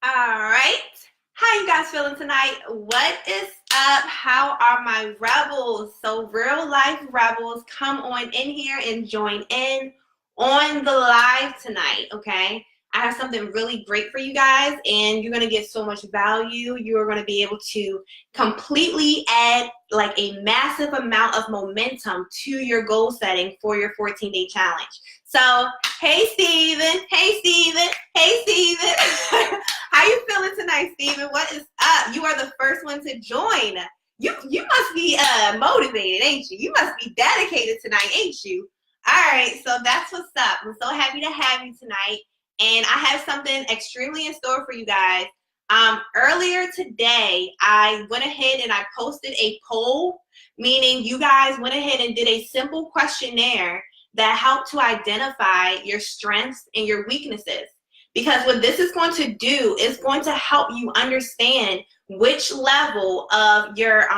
All right. How you guys feeling tonight? What is up? How are my rebels? So real life rebels, come on in here and join in on the live tonight, okay? I have something really great for you guys, and you're going to get so much value. You are going to be able to completely add like a massive amount of momentum to your goal setting for your 14-day challenge. So, hey, Steven. Hey, Steven. Hey, Steven. How you feeling tonight, Steven? What is up? You are the first one to join. You must be motivated, ain't you? You must be dedicated tonight, ain't you? All right, so that's what's up. I'm so happy to have you tonight. And I have something extremely in store for you guys. Earlier today, I went ahead and I posted a poll, meaning you guys went ahead and did a simple questionnaire that helped to identify your strengths and your weaknesses. Because what this is going to do is going to help you understand which level of your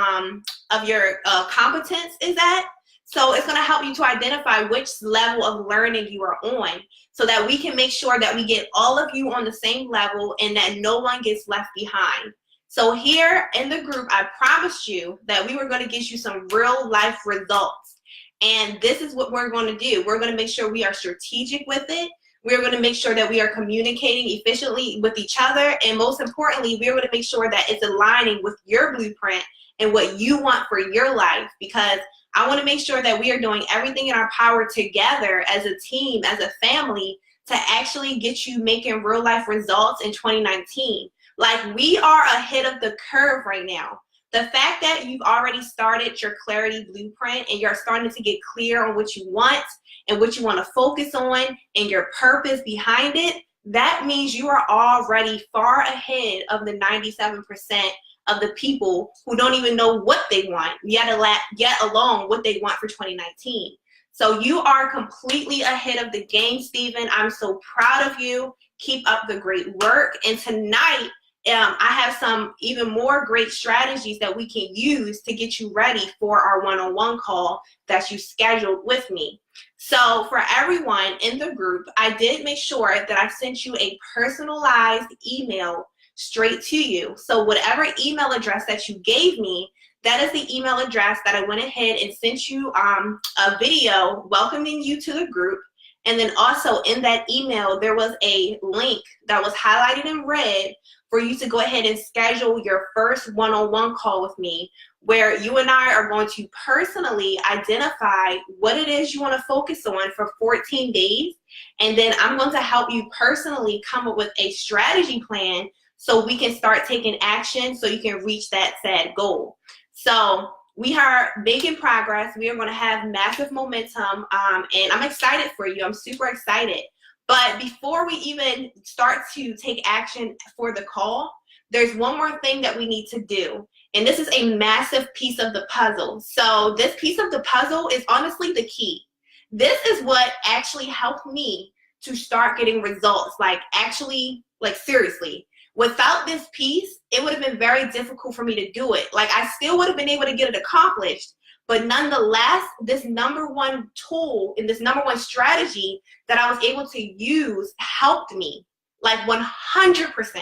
competence is at. So it's going to help you to identify which level of learning you are on, so that we can make sure that we get all of you on the same level and that no one gets left behind. So here in the group, I promised you that we were going to get you some real life results. And this is what we're going to do. We're going to make sure we are strategic with it. We're going to make sure that we are communicating efficiently with each other. And most importantly, we're going to make sure that it's aligning with your blueprint and what you want for your life, because I want to make sure that we are doing everything in our power together as a team, as a family, to actually get you making real life results in 2019. Like, we are ahead of the curve right now. The fact that you've already started your clarity blueprint and you're starting to get clear on what you want and what you want to focus on and your purpose behind it, that means you are already far ahead of the 97% of the people who don't even know what they want, yet alone what they want for 2019. So you are completely ahead of the game, Stephen. I'm so proud of you. Keep up the great work. And tonight, I have some even more great strategies that we can use to get you ready for our one-on-one call that you scheduled with me. So for everyone in the group, I did make sure that I sent you a personalized email straight to you. So whatever email address that you gave me, that is the email address that I went ahead and sent you a video welcoming you to the group. And then also in that email, there was a link that was highlighted in red for you to go ahead and schedule your first one-on-one call with me, where you and I are going to personally identify what it is you want to focus on for 14 days. And then I'm going to help you personally come up with a strategy plan so we can start taking action so you can reach that said goal. So we are making progress. We are going to have massive momentum, and I'm excited for you. I'm super excited. But before we even start to take action for the call, there's one more thing that we need to do. And this is a massive piece of the puzzle. So this piece of the puzzle is honestly the key. This is what actually helped me to start getting results, like seriously. Without this piece, it would have been very difficult for me to do it. Like, I still would have been able to get it accomplished, but nonetheless, this number one tool and this number one strategy that I was able to use helped me, like 100%.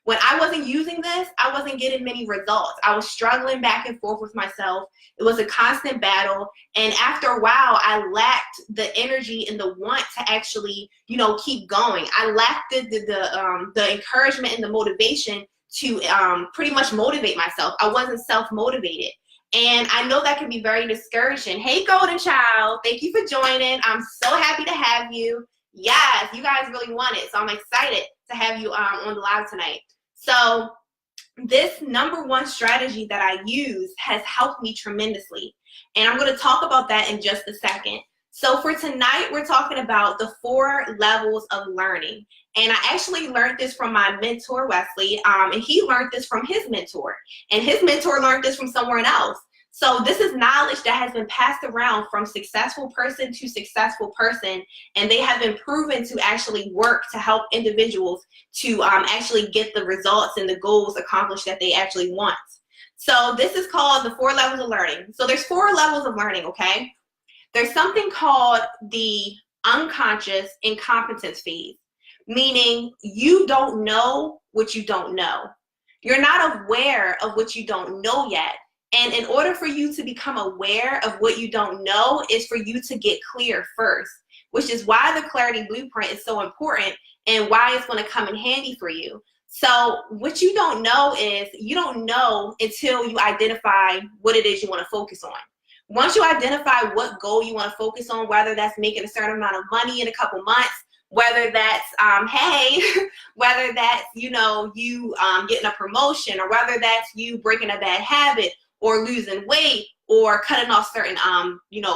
When I wasn't using this, I wasn't getting many results. I was struggling back and forth with myself. It was a constant battle. And after a while, I lacked the energy and the want to actually, keep going. I lacked the encouragement and the motivation to pretty much motivate myself. I wasn't self-motivated. And I know that can be very discouraging. Hey, Golden Child, thank you for joining. I'm so happy to have you. Yes, you guys really want it. So I'm excited to have you on the live tonight. So this number one strategy that I use has helped me tremendously. And I'm going to talk about that in just a second. So for tonight, we're talking about the 4 levels of learning. And I actually learned this from my mentor, Wesley, and he learned this from his mentor. And his mentor learned this from someone else. So this is knowledge that has been passed around from successful person to successful person, and they have been proven to actually work to help individuals to actually get the results and the goals accomplished that they actually want. So this is called the 4 levels of learning. So there's 4 levels of learning, okay? There's something called the unconscious incompetence phase. meaning you don't know what you don't know. You're not aware of what you don't know yet. And in order for you to become aware of what you don't know is for you to get clear first, which is why the clarity blueprint is so important and why it's going to come in handy for you. So what you don't know is you don't know until you identify what it is you want to focus on. Once you identify what goal you want to focus on, whether that's making a certain amount of money in a couple months, whether that's, whether that's, you getting a promotion, or whether that's you breaking a bad habit or losing weight or cutting off certain,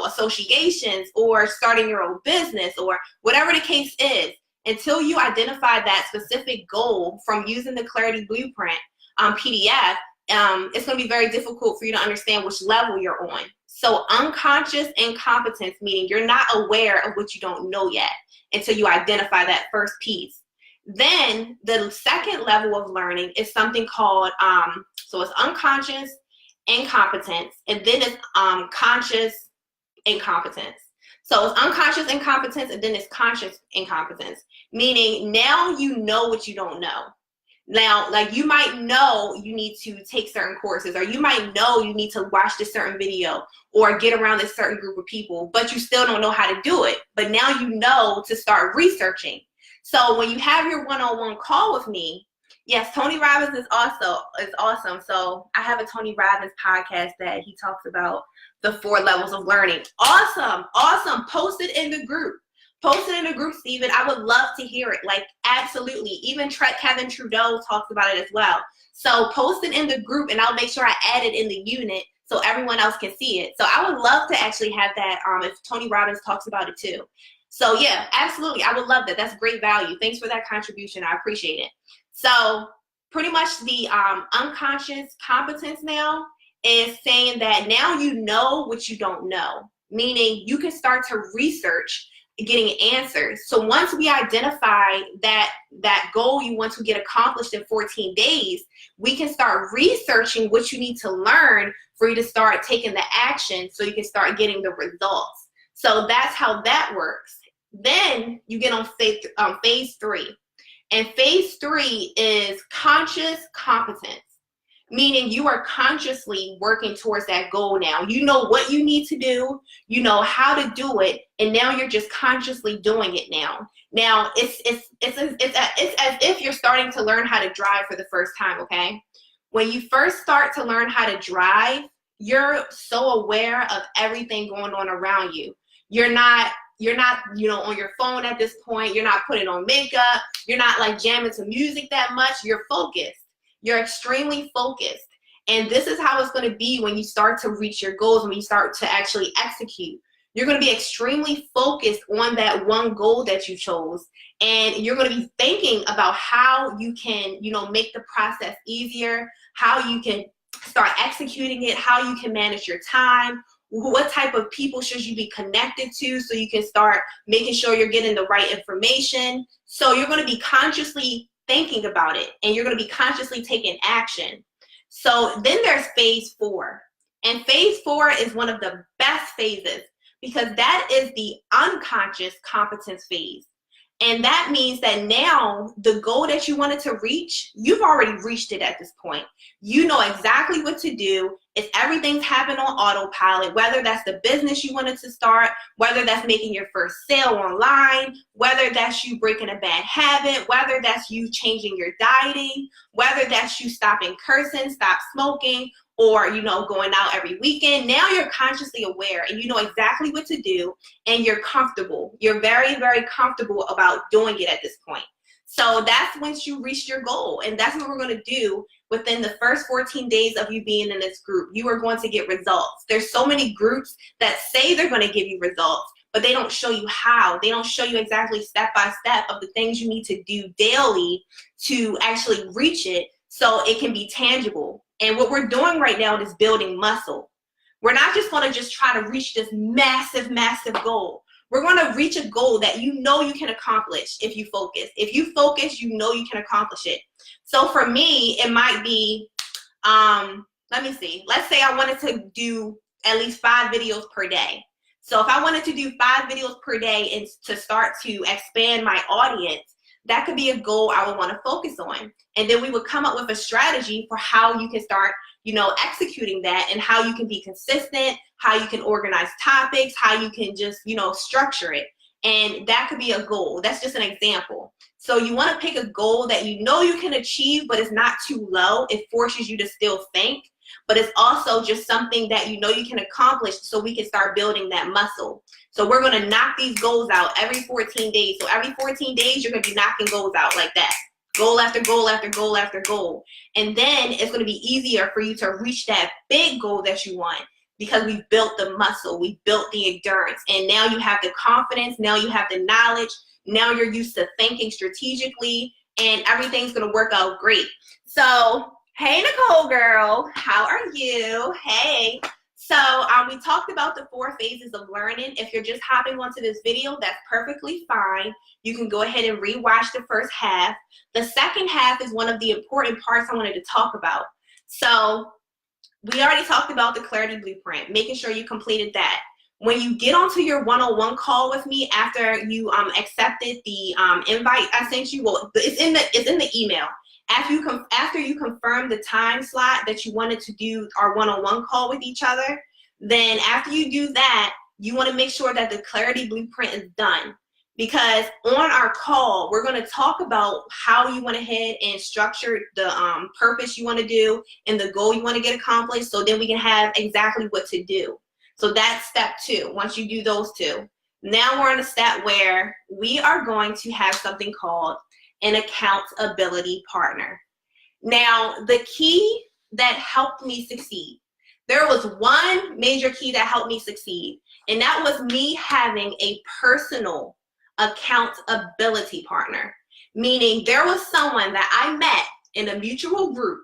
associations or starting your own business or whatever the case is, until you identify that specific goal from using the Clarity Blueprint PDF, it's going to be very difficult for you to understand which level you're on. So unconscious incompetence, meaning you're not aware of what you don't know yet until you identify that first piece. Then the second level of learning is something called, so it's unconscious incompetence, and then it's conscious incompetence. So it's unconscious incompetence, and then it's conscious incompetence, meaning now you know what you don't know. Now, like, you might know you need to take certain courses, or you might know you need to watch this certain video or get around this certain group of people, but you still don't know how to do it. But now you know to start researching. So when you have your one-on-one call with me, yes, Tony Robbins is awesome. So I have a Tony Robbins podcast that he talks about the 4 levels of learning. Awesome. Post it in the group. Post it in the group, Stephen. I would love to hear it. Like, absolutely. Even Kevin Trudeau talks about it as well. So post it in the group, and I'll make sure I add it in the unit so everyone else can see it. So I would love to actually have that if Tony Robbins talks about it too. So yeah, absolutely. I would love that. That's great value. Thanks for that contribution. I appreciate it. So pretty much the unconscious competence now is saying that now you know what you don't know, meaning you can start to research getting answers. So once we identify that goal you want to get accomplished in 14 days, we can start researching what you need to learn for you to start taking the action so you can start getting the results. So that's how that works. Then you get on phase 3. And phase 3 is conscious competence, meaning you are consciously working towards that goal now. You know what you need to do, you know how to do it, and now you're just consciously doing it now. Now, it's as if you're starting to learn how to drive for the first time, okay? When you first start to learn how to drive, you're so aware of everything going on around you. You're not on your phone at this point. You're not putting on makeup. You're not like jamming to music that much. You're focused. You're extremely focused. And this is how it's going to be when you start to reach your goals, when you start to actually execute. You're going to be extremely focused on that one goal that you chose. And you're going to be thinking about how you can, make the process easier, how you can start executing it, how you can manage your time, what type of people should you be connected to so you can start making sure you're getting the right information. So you're going to be consciously thinking about it, and you're going to be consciously taking action. So then there's phase 4. And phase 4 is one of the best phases because that is the unconscious competence phase. And that means that now the goal that you wanted to reach, you've already reached it at this point. You know exactly what to do. It's everything's happened on autopilot, whether that's the business you wanted to start, whether that's making your first sale online, whether that's you breaking a bad habit, whether that's you changing your dieting, whether that's you stopping cursing, stop smoking, or, going out every weekend. Now you're consciously aware and you know exactly what to do, and you're comfortable. You're very, very comfortable about doing it at this point. So that's once you reach your goal, and that's what we're going to do within the first 14 days of you being in this group. You are going to get results. There's so many groups that say they're going to give you results, but they don't show you how. They don't show you exactly step by step of the things you need to do daily to actually reach it so it can be tangible. And what we're doing right now is building muscle. We're not just going to just try to reach this massive, massive goal. We're going to reach a goal that you know you can accomplish if you focus. If you focus, you know you can accomplish it. So for me, it might be, let me see. Let's say I wanted to do at least 5 videos per day. So if I wanted to do 5 videos per day and to start to expand my audience, That could be a goal I would want to focus on. And then we would come up with a strategy for how you can start, executing that, and how you can be consistent, how you can organize topics, how you can just, structure it. And that could be a goal. That's just an example. So you want to pick a goal that you can achieve, but it's not too low. It forces you to still think, but it's also just something that you can accomplish, so we can start building that muscle. So we're going to knock these goals out every 14 days. So every 14 days, you're going to be knocking goals out like that. Goal after goal after goal after goal. And then it's going to be easier for you to reach that big goal that you want, because we've built the muscle, we built the endurance, and now you have the confidence, now you have the knowledge, now you're used to thinking strategically, and everything's going to work out great. So, hey, Nicole girl, how are you? Hey. So we talked about the 4 phases of learning. If you're just hopping onto this video, that's perfectly fine. You can go ahead and rewatch the first half. The second half is one of the important parts I wanted to talk about. So we already talked about the clarity blueprint, making sure you completed that. When you get onto your one-on-one call with me after you accepted the invite I sent you, well, it's in the email. After you confirm the time slot that you wanted to do our one-on-one call with each other, then after you do that, you want to make sure that the clarity blueprint is done. Because on our call, we're going to talk about how you went ahead and structured the purpose you want to do and the goal you want to get accomplished, so then we can have exactly what to do. So that's step 2. Once you do those 2, now we're in a step where we are going to have something called an accountability partner. Now, the key that helped me succeed, there was one major key that helped me succeed, and that was me having a personal accountability partner. Meaning there was someone that I met in a mutual group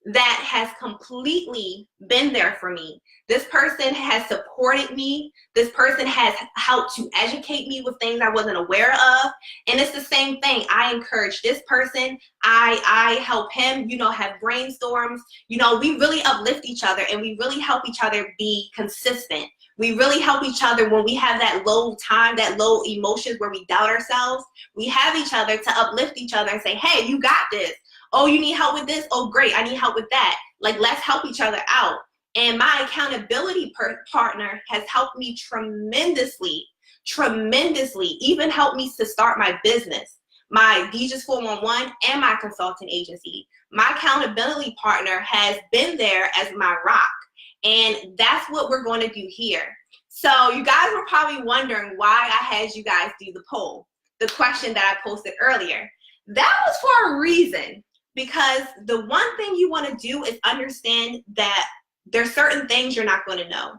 that has completely been there for me. This person has supported me. This person has helped to educate me with things I wasn't aware of. And it's the same thing. I encourage this person. I help him, have brainstorms. We really uplift each other, and we really help each other be consistent. We really help each other when we have that low time, that low emotions where we doubt ourselves. We have each other to uplift each other and say, hey, you got this. Oh, you need help with this? Oh, great, I need help with that. Like, let's help each other out. And my accountability partner has helped me tremendously, even helped me to start my business, my DJs 411 and my consulting agency. My accountability partner has been there as my rock. And that's what we're going to do here. So you guys were probably wondering why I had you guys do the poll, the question that I posted earlier. That was for a reason. Because the one thing you want to do is understand that there's certain things you're not going to know.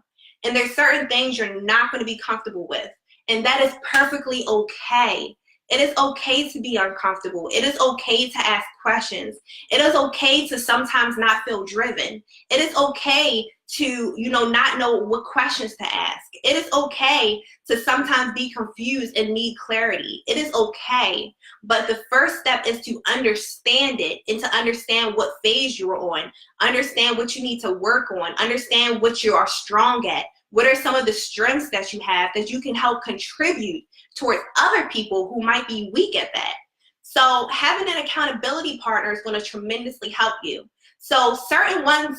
And there's certain things you're not going to be comfortable with. And that is perfectly okay. It is okay to be uncomfortable. It is okay to ask questions. It is okay to sometimes not feel driven. It is okay to, not know what questions to ask. It is okay to sometimes be confused and need clarity. It is okay. But the first step is to understand it and to understand what phase you are on. Understand what you need to work on. Understand what you are strong at. What are some of the strengths that you have that you can help contribute towards other people who might be weak at that? So having an accountability partner is going to tremendously help you. So certain one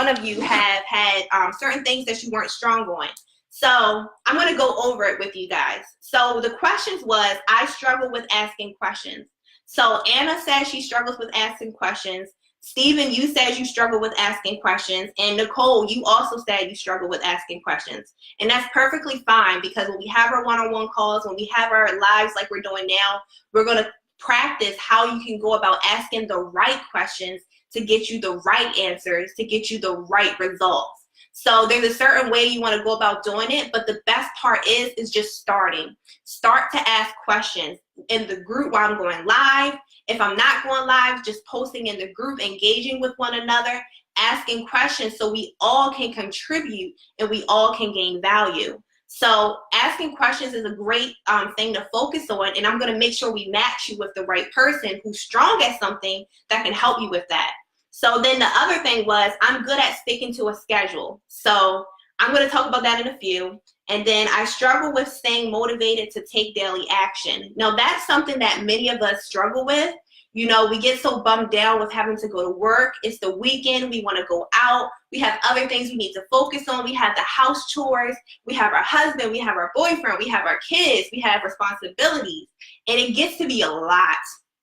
of you have had certain things that you weren't strong on. So I'm going to go over it with you guys. So the questions was, I struggle with asking questions. So Anna says she struggles with asking questions. Stephen, you said you struggle with asking questions. And Nicole, you also said you struggle with asking questions. And that's perfectly fine, because when we have our one-on-one calls, when we have our lives like we're doing now, we're going to practice how you can go about asking the right questions to get you the right answers, to get you the right results. So there's a certain way you want to go about doing it, but the best part is just starting. Start to ask questions in the group while I'm going live. If I'm not going live, just posting in the group, engaging with one another, asking questions so we all can contribute and we all can gain value. So asking questions is a great thing to focus on, and I'm going to make sure we match you with the right person who's strong at something that can help you with that. So then the other thing was, I'm good at sticking to a schedule. So I'm going to talk about that in a few. And then I struggle with staying motivated to take daily action. Now, that's something that many of us struggle with. You know, we get so bummed down with having to go to work. It's the weekend. We want to go out. We have other things we need to focus on. We have the house chores. We have our husband. We have our boyfriend. We have our kids. We have responsibilities. And it gets to be a lot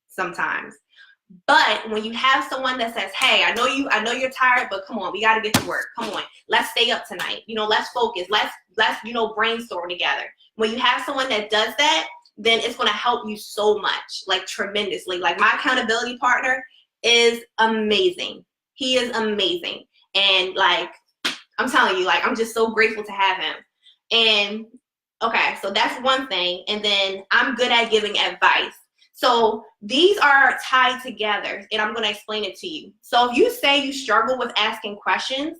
sometimes. But when you have someone that says, hey, I know you're tired, but come on, we got to get to work. Come on, let's stay up tonight. You know, let's focus. Let's brainstorm together. When you have someone that does that, then it's going to help you so much, like tremendously. Like my accountability partner is amazing. He is amazing. And like, I'm telling you, like, I'm just so grateful to have him. And okay, so that's one thing. And then I'm good at giving advice. So these are tied together, and I'm going to explain it to you. So if you say you struggle with asking questions,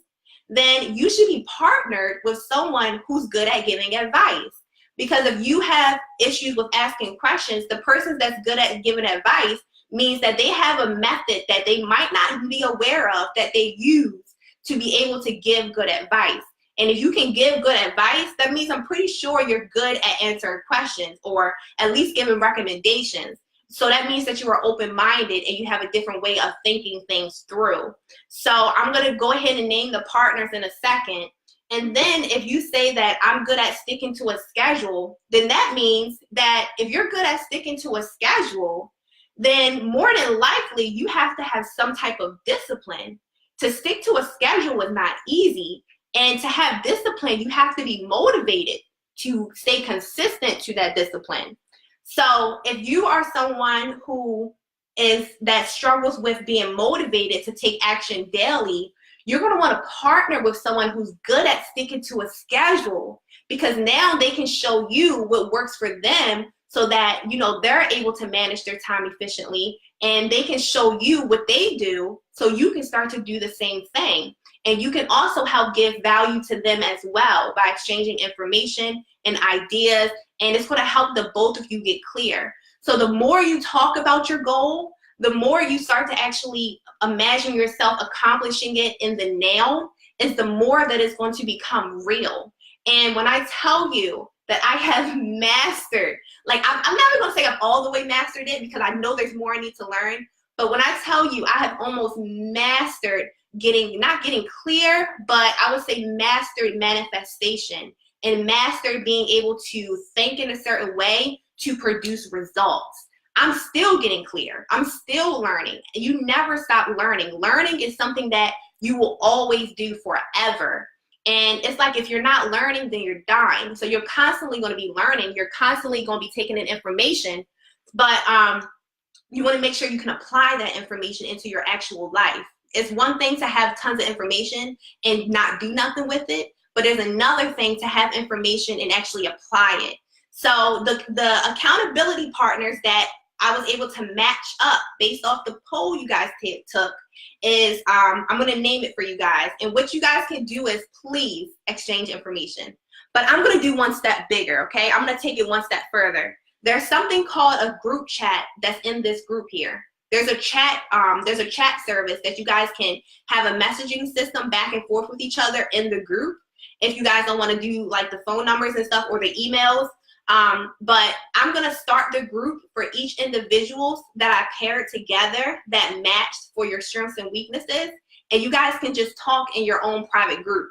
then you should be partnered with someone who's good at giving advice. Because if you have issues with asking questions, the person that's good at giving advice means that they have a method that they might not be aware of that they use to be able to give good advice. And if you can give good advice, that means I'm pretty sure you're good at answering questions or at least giving recommendations. So that means that you are open-minded and you have a different way of thinking things through. So I'm going to go ahead and name the partners in a second. And then if you say that I'm good at sticking to a schedule, then that means that if you're good at sticking to a schedule, then more than likely you have to have some type of discipline. To stick to a schedule is not easy. And to have discipline, you have to be motivated to stay consistent to that discipline. So if you are someone that struggles with being motivated to take action daily, you're going to want to partner with someone who's good at sticking to a schedule, because now they can show you what works for them so that, you know, they're able to manage their time efficiently, and they can show you what they do so you can start to do the same thing. And you can also help give value to them as well by exchanging information and ideas, and it's going to help the both of you get clear. So the more you talk about your goal, the more you start to actually imagine yourself accomplishing it in the now, is the more that it's going to become real. And when I tell you that I have mastered, like I'm never going to say I've all the way mastered it, because I know there's more I need to learn. But when I tell you I have almost mastered not getting clear, but I would say mastered manifestation and mastered being able to think in a certain way to produce results. I'm still getting clear. I'm still learning. You never stop learning. Learning is something that you will always do forever. And it's like, if you're not learning, then you're dying. So you're constantly going to be learning. You're constantly going to be taking in information, but you want to make sure you can apply that information into your actual life. It's one thing to have tons of information and not do nothing with it, but there's another thing to have information and actually apply it. So the accountability partners that I was able to match up based off the poll you guys took is, I'm going to name it for you guys. And what you guys can do is please exchange information. But I'm going to do one step bigger, okay? I'm going to take it one step further. There's something called a group chat that's in this group here. There's a chat service that you guys can have a messaging system back and forth with each other in the group, if you guys don't want to do like the phone numbers and stuff or the emails. But I'm going to start the group for each individuals that I paired together that matched for your strengths and weaknesses. And you guys can just talk in your own private group,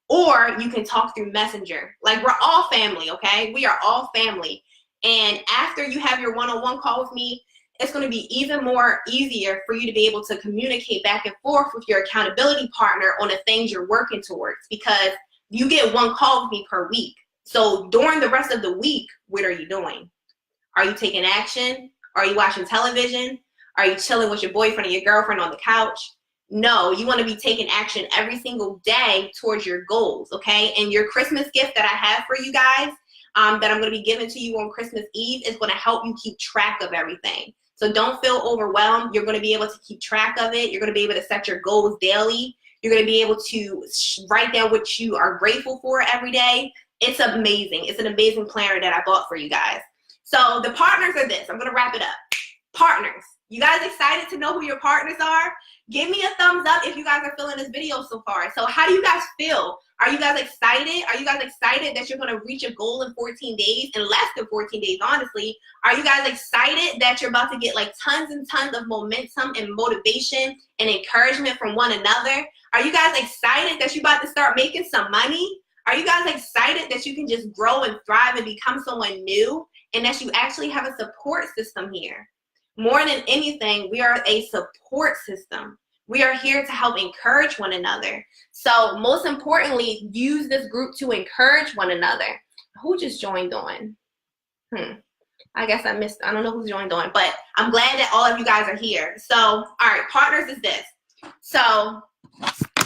or you can talk through Messenger. Like, we're all family, okay? We are all family. And after you have your one-on-one call with me, it's going to be even more easier for you to be able to communicate back and forth with your accountability partner on the things you're working towards, because you get one call with me per week. So during the rest of the week, what are you doing? Are you taking action? Are you watching television? Are you chilling with your boyfriend or your girlfriend on the couch? No, you want to be taking action every single day towards your goals, okay? And your Christmas gift that I have for you guys, that I'm going to be giving to you on Christmas Eve, is going to help you keep track of everything. So don't feel overwhelmed. You're going to be able to keep track of it. You're going to be able to set your goals daily. You're going to be able to write down what you are grateful for every day. It's amazing. It's an amazing planner that I bought for you guys. So the partners are this. I'm going to wrap it up. Partners. You guys excited to know who your partners are? Give me a thumbs up if you guys are feeling this video so far. So how do you guys feel? Are you guys excited? Are you guys excited that you're going to reach a goal in 14 days, in less than 14 days, honestly? Are you guys excited that you're about to get like tons and tons of momentum and motivation and encouragement from one another? Are you guys excited that you're about to start making some money? Are you guys excited that you can just grow and thrive and become someone new, and that you actually have a support system here? More than anything, we are a support system. We are here to help encourage one another. So most importantly, use this group to encourage one another. Who just joined on? I guess I missed, I don't know who's joined on, but I'm glad that all of you guys are here. So, all right, partners is this. So, all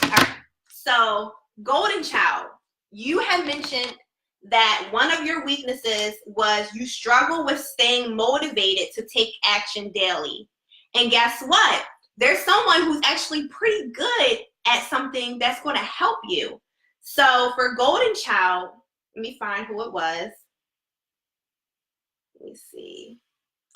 right, so Golden Child, you had mentioned that one of your weaknesses was you struggle with staying motivated to take action daily. And guess what? There's someone who's actually pretty good at something that's going to help you. So for Golden Child, let me find who it was. Let me see.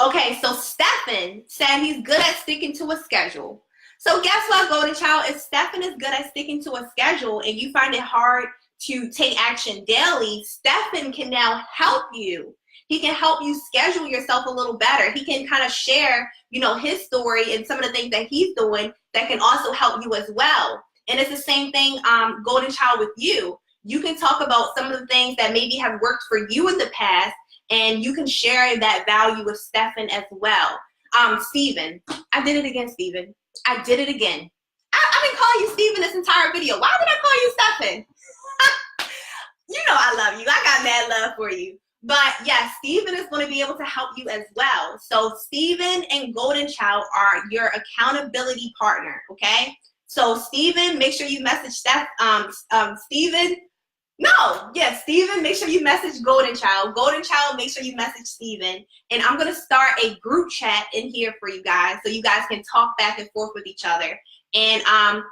Okay, so Stefan said he's good at sticking to a schedule. So guess what, Golden Child? If Stefan is good at sticking to a schedule and you find it hard to take action daily, Stefan can now help you. He can help you schedule yourself a little better. He can kind of share, you know, his story and some of the things that he's doing that can also help you as well. And it's the same thing, Golden Child, with you. You can talk about some of the things that maybe have worked for you in the past, and you can share that value with Stefan as well. Steven, I did it again, Steven. I did it again. I've been calling you Steven this entire video. Why did I call you Stefan? You know I love you. I got mad love for you. But yeah, Steven is going to be able to help you as well. So Steven and Golden Child are your accountability partner, okay? So Steven, make sure you message Steven. No, yeah, Steven, make sure you message Golden Child. Golden Child, make sure you message Steven. And I'm going to start a group chat in here for you guys so you guys can talk back and forth with each other. And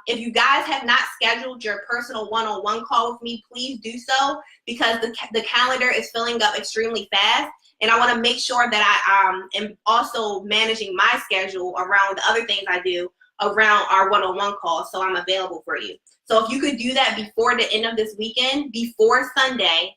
if you guys have not scheduled your personal one-on-one call with me, please do so, because the calendar is filling up extremely fast. And I want to make sure that I am also managing my schedule around the other things I do around our one-on-one call, so I'm available for you. So if you could do that before the end of this weekend, before Sunday,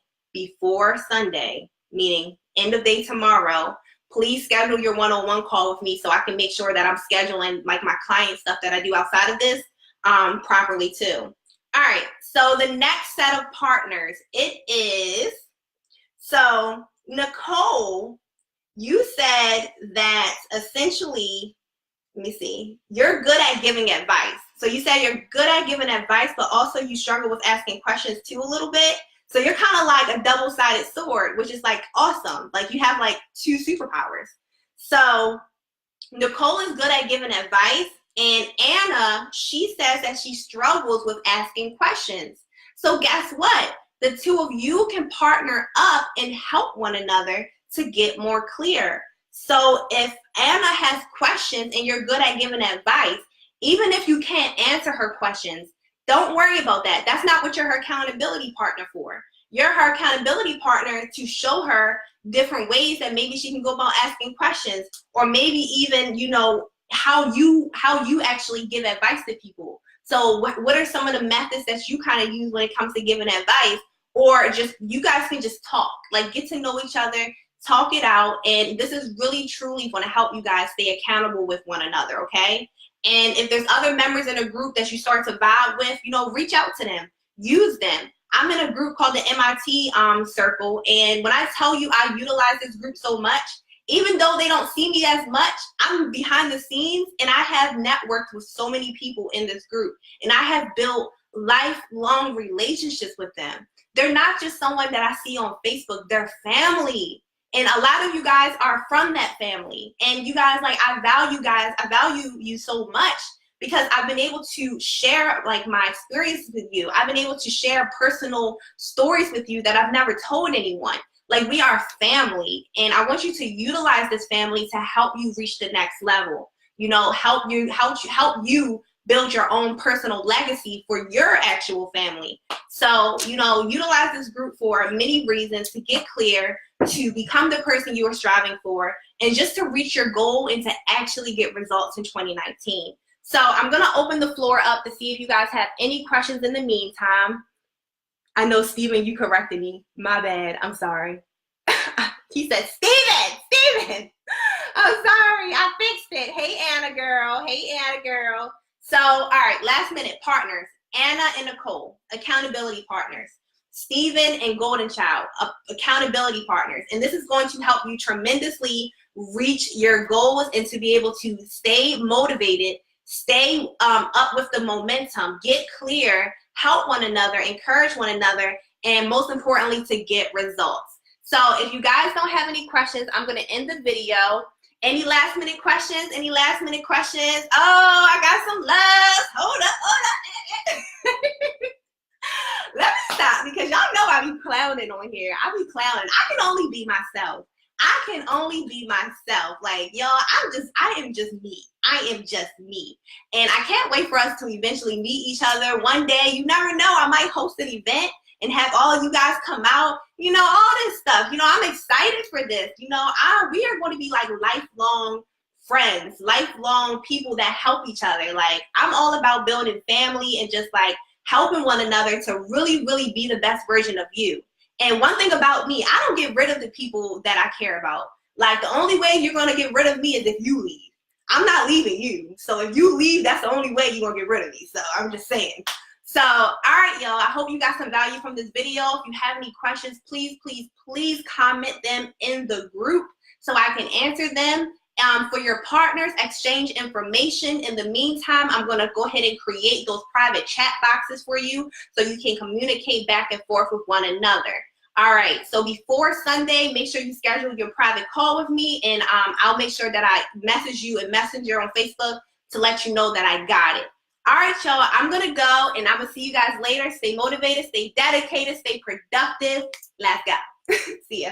meaning end of day tomorrow, please schedule your one-on-one call with me so I can make sure that I'm scheduling like my client stuff that I do outside of this properly too. All right, so the next set of partners, it is, so Nicole, you said that essentially, let me see, you're good at giving advice. So you said you're good at giving advice, but also you struggle with asking questions too a little bit. So you're kind of like a double-sided sword, which is like awesome. Like you have like two superpowers. So Nicole is good at giving advice, and Anna, she says that she struggles with asking questions. So guess what? The two of you can partner up and help one another to get more clear. So if Anna has questions and you're good at giving advice, even if you can't answer her questions, don't worry about that. That's not what you're her accountability partner for. You're her accountability partner to show her different ways that maybe she can go about asking questions, or maybe even, you know, how you actually give advice to people. So what are some of the methods that you kind of use when it comes to giving advice? Or just, you guys can just talk, like get to know each other, talk it out. And this is really truly going to help you guys stay accountable with one another, okay? And if there's other members in a group that you start to vibe with, you know, reach out to them, use them. I'm in a group called the MIT Circle, and when I tell you I utilize this group so much, even though they don't see me as much, I'm behind the scenes, and I have networked with so many people in this group, and I have built lifelong relationships with them. They're not just someone that I see on Facebook, they're family. And a lot of you guys are from that family. And you guys, like, I value you so much because I've been able to share like my experiences with you. I've been able to share personal stories with you that I've never told anyone. Like, we are family, and I want you to utilize this family to help you reach the next level. You know, help you build your own personal legacy for your actual family. So, you know, utilize this group for many reasons: to get clear, to become the person you are striving for, and just to reach your goal and to actually get results in 2019. So I'm going to open the floor up to see if you guys have any questions in the meantime. I know, Steven, you corrected me. My bad. I'm sorry. He said, Steven. I'm sorry. I fixed it. Hey, Anna girl. So, all right, last minute partners. Anna and Nicole, accountability partners. Steven and Golden Child, accountability partners. And this is going to help you tremendously reach your goals and to be able to stay motivated, stay up with the momentum, get clear, help one another, encourage one another, and most importantly, to get results. So if you guys don't have any questions, I'm going to end the video. Any last minute questions? Oh, I got some love. Hold up. Let me stop, because y'all know I be clowning on here. I be clowning. I can only be myself. Like, y'all, I am just me. And I can't wait for us to eventually meet each other one day. You never know. I might host an event and have all of you guys come out, you know, all this stuff. You know, I'm excited for this. You know, we are going to be like lifelong friends, lifelong people that help each other. Like, I'm all about building family and just like helping one another to really, really be the best version of you. And one thing about me, I don't get rid of the people that I care about. Like, the only way you're going to get rid of me is if you leave. I'm not leaving you. So if you leave, that's the only way you're going to get rid of me. So I'm just saying. So, all right, y'all, I hope you got some value from this video. If you have any questions, please comment them in the group so I can answer them. For your partners, exchange information. In the meantime, I'm going to go ahead and create those private chat boxes for you so you can communicate back and forth with one another. All right, so before Sunday, make sure you schedule your private call with me, and I'll make sure that I message you in Messenger on Facebook to let you know that I got it. All right, y'all, I'm going to go, and I'm going to see you guys later. Stay motivated, stay dedicated, stay productive. Let's go. See ya.